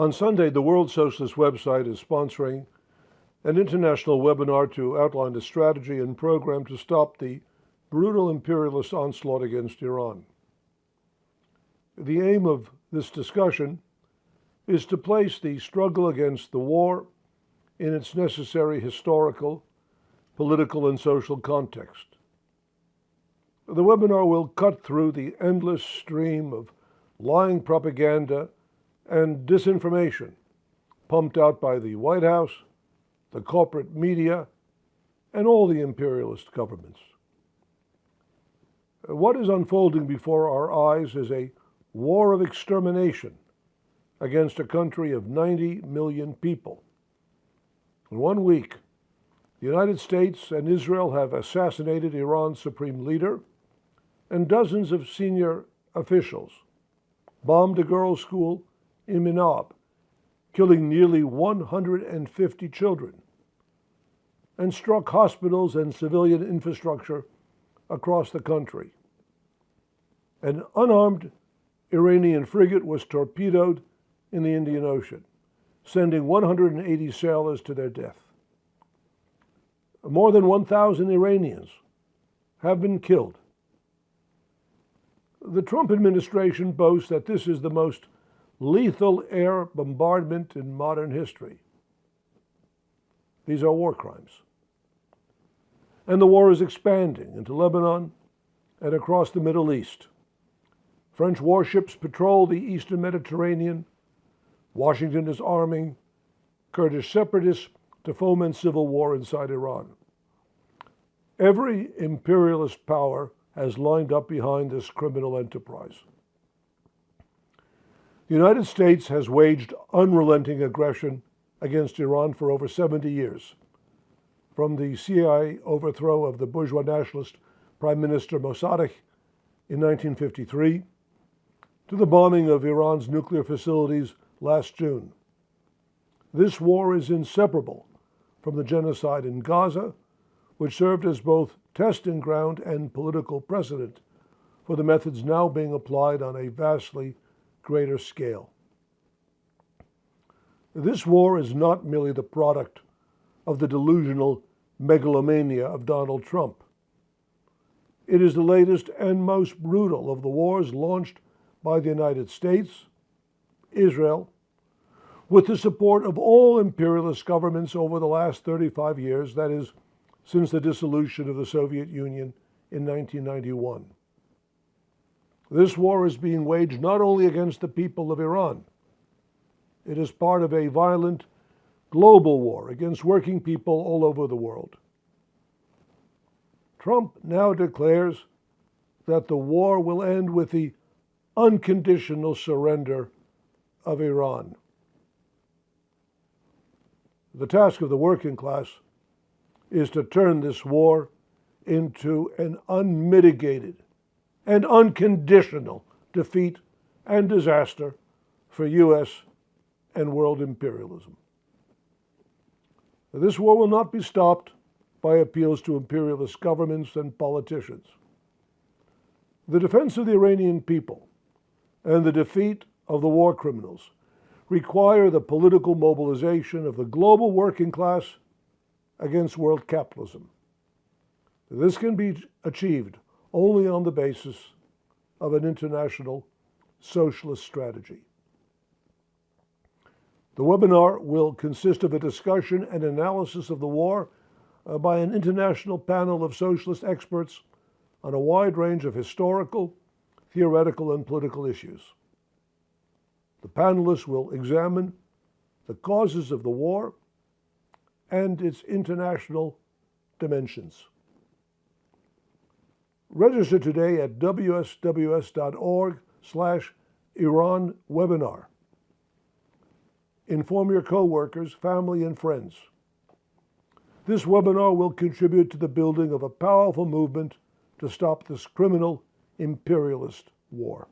On Sunday, the World Socialist website is sponsoring an international webinar to outline a strategy and program to stop the brutal imperialist onslaught against Iran. The aim of this discussion is to place the struggle against the war in its necessary historical, political, and social context. The webinar will cut through the endless stream of lying propaganda and disinformation pumped out by the White House, the corporate media, and all the imperialist governments. What is unfolding before our eyes is a war of extermination against a country of 90 million people. In 1 week, the United States and Israel have assassinated Iran's supreme leader and dozens of senior officials, bombed a girls' school in Minab, killing nearly 150 children, and struck hospitals and civilian infrastructure across the country. An unarmed Iranian frigate was torpedoed in the Indian Ocean, sending 180 sailors to their death. More than 1,000 Iranians have been killed. The Trump administration boasts that this is the most lethal air bombardment in modern history. These are war crimes. And the war is expanding into Lebanon and across the Middle East. French warships patrol the eastern Mediterranean. Washington is arming Kurdish separatists to foment civil war inside Iran. Every imperialist power has lined up behind this criminal enterprise. The United States has waged unrelenting aggression against Iran for over 70 years, from the CIA overthrow of the bourgeois nationalist Prime Minister Mossadegh in 1953 to the bombing of Iran's nuclear facilities last June. This war is inseparable from the genocide in Gaza, which served as both testing ground and political precedent for the methods now being applied on a vastly greater scale. This war is not merely the product of the delusional megalomania of Donald Trump. It is the latest and most brutal of the wars launched by the United States, Israel, with the support of all imperialist governments over the last 35 years, that is, since the dissolution of the Soviet Union in 1991. This war is being waged not only against the people of Iran. It is part of a violent global war against working people all over the world. Trump now declares that the war will end with the unconditional surrender of Iran. The task of the working class is to turn this war into an unmitigated and unconditional defeat and disaster for U.S. and world imperialism. This war will not be stopped by appeals to imperialist governments and politicians. The defense of the Iranian people and the defeat of the war criminals require the political mobilization of the global working class against world capitalism. This can be achieved only on the basis of an international socialist strategy. The webinar will consist of a discussion and analysis of the war by an international panel of socialist experts on a wide range of historical, theoretical, and political issues. The panelists will examine the causes of the war and its international dimensions. Register today at wsws.org/Iran webinar. Inform your coworkers, family, and friends. This webinar will contribute to the building of a powerful movement to stop this criminal imperialist war.